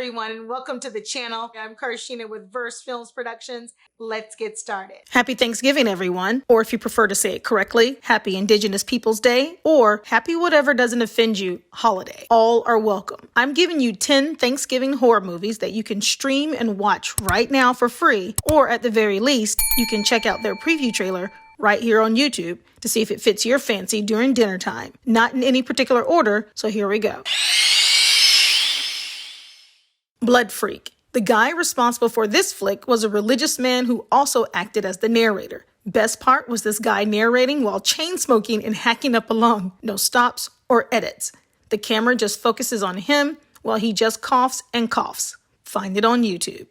everyone, and welcome to the channel. I'm Carshénah with Versefilmsproductions. Let's get started. Happy Thanksgiving, everyone. Or if you prefer to say it correctly, Happy Indigenous Peoples Day, or Happy whatever doesn't offend you holiday. All are welcome. I'm giving you 10 Thanksgiving horror movies that you can stream and watch right now for free, or at the very least, you can check out their preview trailer right here on YouTube to see if it fits your fancy during dinner time. Not in any particular order, so here we go. Blood Freak. The guy responsible for this flick was a religious man who also acted as the narrator. Best part was this guy narrating while chain smoking and hacking up a lung. No stops or edits. The camera just focuses on him while he just coughs and coughs. Find it on YouTube.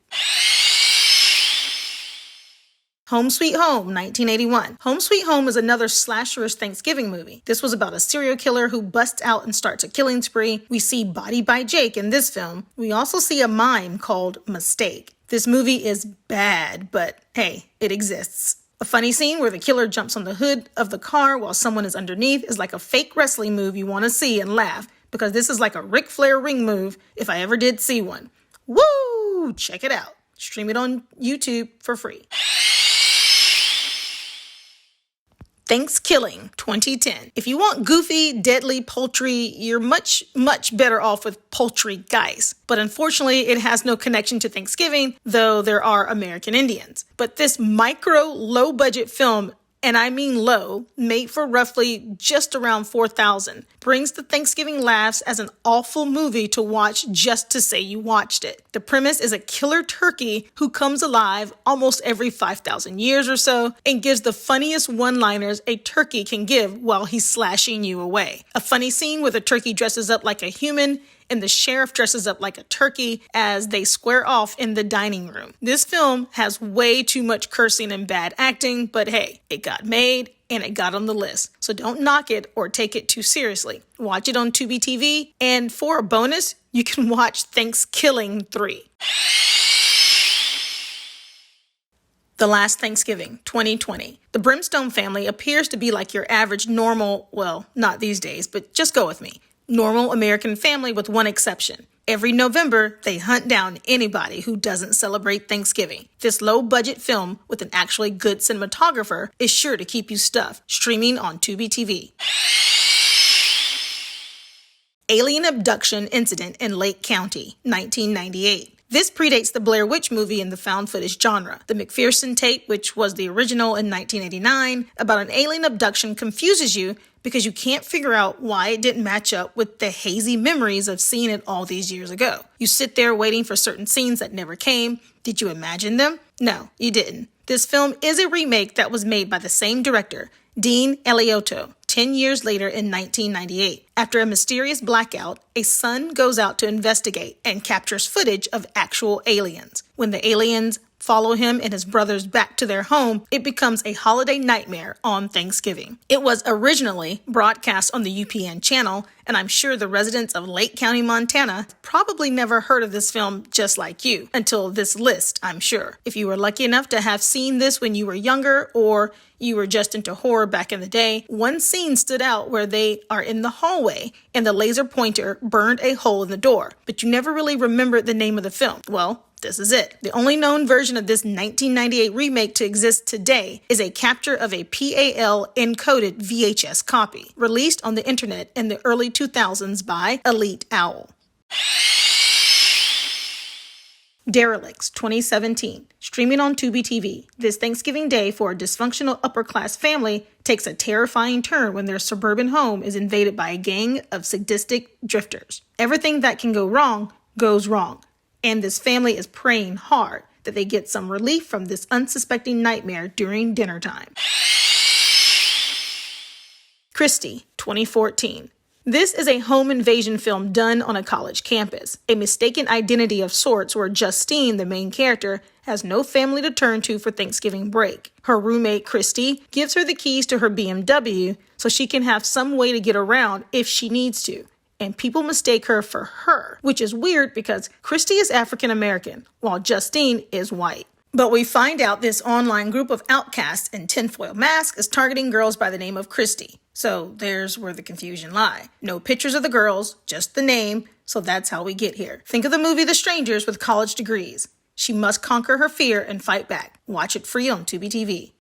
Home Sweet Home, 1981. Home Sweet Home is another slasherish Thanksgiving movie. This was about a serial killer who busts out and starts a killing spree. We see Body by Jake in this film. We also see a mime called Mistake. This movie is bad, but hey, it exists. A funny scene where the killer jumps on the hood of the car while someone is underneath is like a fake wrestling move you want to see and laugh, because this is like a Ric Flair ring move if I ever did see one. Woo! Check it out. Stream it on YouTube for free. Thanksgiving 2010. If you want goofy, deadly poultry, you're much better off with Poultrygeist. But unfortunately, it has no connection to Thanksgiving, though there are American Indians. But this low-budget film, and I mean low, made for roughly just around $4,000, brings the Thanksgiving laughs as an awful movie to watch just to say you watched it. The premise is a killer turkey who comes alive almost every 5,000 years or so and gives the funniest one-liners a turkey can give while he's slashing you away. A funny scene where the turkey dresses up like a human and the sheriff dresses up like a turkey as they square off in the dining room. This film has way too much cursing and bad acting, but hey, it got made and it got on the list. So don't knock it or take it too seriously. Watch it on Tubi TV, and for a bonus, you can watch Thanksgiving 3. The Last Thanksgiving, 2020. The Brimstone family appears to be like your average normal, well, not these days, but just go with me. Normal American family with one exception. Every November, they hunt down anybody who doesn't celebrate Thanksgiving. This low-budget film with an actually good cinematographer is sure to keep you stuffed. Streaming on Tubi TV. Alien Abduction Incident in Lake County, 1998. This predates the Blair Witch movie in the found footage genre. The McPherson tape, which was the original in 1989, about an alien abduction confuses you because you can't figure out why it didn't match up with the hazy memories of seeing it all these years ago. You sit there waiting for certain scenes that never came. Did you imagine them? No, you didn't. This film is a remake that was made by the same director, Dean Eliotto, 10 years later in 1998. After a mysterious blackout, a son goes out to investigate and captures footage of actual aliens. When the aliens follow him and his brothers back to their home, it becomes a holiday nightmare on Thanksgiving. It was originally broadcast on the UPN channel, and I'm sure the residents of Lake County, Montana probably never heard of this film just like you, until this list, I'm sure. If you were lucky enough to have seen this when you were younger, or you were just into horror back in the day, one scene stood out where they are in the hallway and the laser pointer burned a hole in the door, but you never really remembered the name of the film. Well, this is it. The only known version of this 1998 remake to exist today is a capture of a PAL encoded VHS copy, released on the internet in the early 2000s by Elite Owl. Derelicts, 2017. Streaming on Tubi TV. This Thanksgiving Day for a dysfunctional upper-class family takes a terrifying turn when their suburban home is invaded by a gang of sadistic drifters. Everything that can go wrong goes wrong. And this family is praying hard that they get some relief from this unsuspecting nightmare during dinner time. Christie, 2014. This is a home invasion film done on a college campus, a mistaken identity of sorts where Justine, the main character, has no family to turn to for Thanksgiving break. Her roommate, Christy, gives her the keys to her BMW so she can have some way to get around if she needs to. And people mistake her for her, which is weird because Christy is African American, while Justine is white. But we find out this online group of outcasts in tinfoil masks is targeting girls by the name of Christy. So there's where the confusion lies. No pictures of the girls, just the name, so that's how we get here. Think of the movie The Strangers with college degrees. She must conquer her fear and fight back. Watch it free on Tubi TV.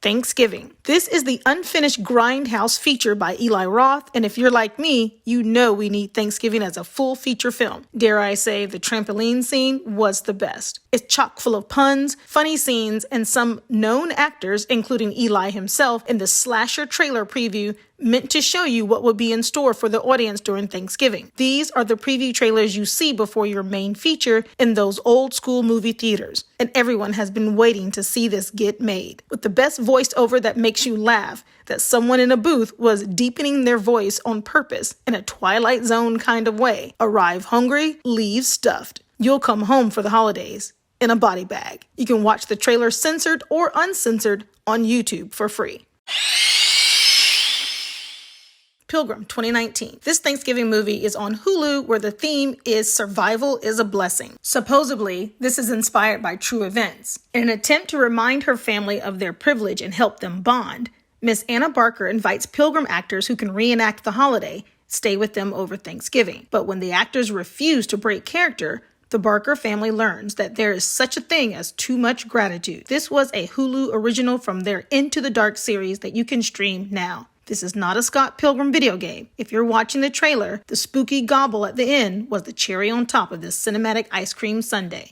Thanksgiving. This is the unfinished Grindhouse feature by Eli Roth, and if you're like me, you know we need Thanksgiving as a full feature film. Dare I say, the trampoline scene was the best. It's chock full of puns, funny scenes, and some known actors, including Eli himself, in the slasher trailer preview meant to show you what would be in store for the audience during Thanksgiving. These are the preview trailers you see before your main feature in those old school movie theaters. And everyone has been waiting to see this get made. With the best voiced over that makes you laugh, that someone in a booth was deepening their voice on purpose in a Twilight Zone kind of way. Arrive hungry, leave stuffed. You'll come home for the holidays in a body bag. You can watch the trailer censored or uncensored on YouTube for free. Pilgrim 2019. This Thanksgiving movie is on Hulu, where the theme is survival is a blessing. Supposedly, this is inspired by true events. In an attempt to remind her family of their privilege and help them bond, Miss Anna Barker invites Pilgrim actors who can reenact the holiday stay with them over Thanksgiving. But when the actors refuse to break character, the Barker family learns that there is such a thing as too much gratitude. This was a Hulu original from their Into the Dark series that you can stream now. This is not a Scott Pilgrim video game. If you're watching the trailer, the spooky gobble at the end was the cherry on top of this cinematic ice cream sundae.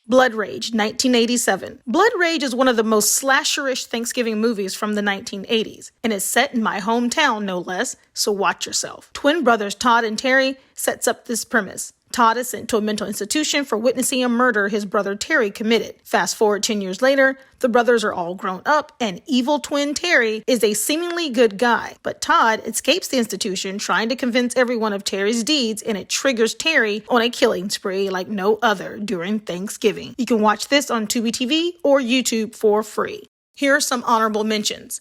Blood Rage, 1987. Blood Rage is one of the most slasherish Thanksgiving movies from the 1980s, and is set in my hometown, no less, so watch yourself. Twin brothers Todd and Terry sets up this premise. Todd is sent to a mental institution for witnessing a murder his brother Terry committed. Fast forward 10 years later, the brothers are all grown up, and evil twin Terry is a seemingly good guy. But Todd escapes the institution, trying to convince everyone of Terry's deeds, and it triggers Terry on a killing spree like no other during Thanksgiving. You can watch this on Tubi TV or YouTube for free. Here are some honorable mentions.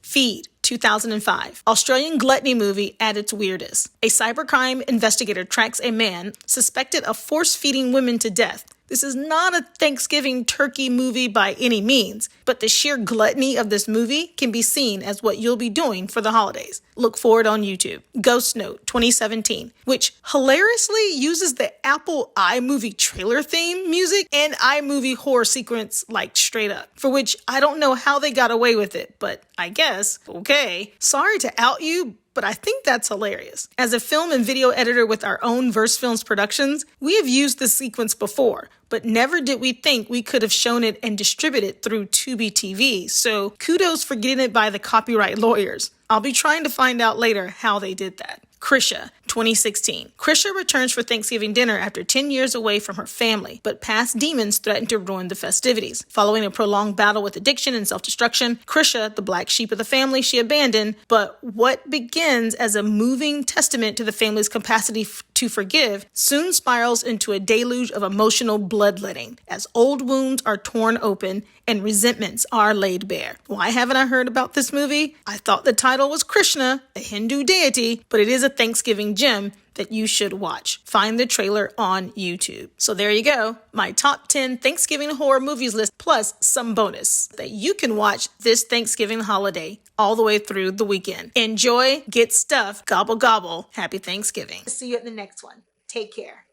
Feed, 2005. Australian gluttony movie at its weirdest. A cybercrime investigator tracks a man suspected of force-feeding women to death. This is not a Thanksgiving turkey movie by any means, but the sheer gluttony of this movie can be seen as what you'll be doing for the holidays. Look for it on YouTube. Ghost Note 2017, which hilariously uses the Apple iMovie trailer theme music and iMovie horror sequence like straight up, for which I don't know how they got away with it, but I guess, okay. Sorry to out you, but I think that's hilarious. As a film and video editor with our own Verse Films Productions, we have used this sequence before, but never did we think we could have shown it and distributed it through Tubi TV, so kudos for getting it by the copyright lawyers. I'll be trying to find out later how they did that. Carshénah, 2016. Carshénah returns for Thanksgiving dinner after 10 years away from her family, but past demons threaten to ruin the festivities. Following a prolonged battle with addiction and self-destruction, Carshénah, the black sheep of the family, she abandoned, but what begins as a moving testament to the family's capacity to forgive soon spirals into a deluge of emotional bloodletting as old wounds are torn open and resentments are laid bare. Why haven't I heard about this movie? I thought the title was Krishna, a Hindu deity, but it is a Thanksgiving gem that you should watch. Find the trailer on YouTube. So there you go, my top 10 Thanksgiving horror movies list plus some bonus that you can watch this Thanksgiving holiday all the way through the weekend. Enjoy, get stuffed, gobble gobble, happy Thanksgiving. See you at the next one. Take care.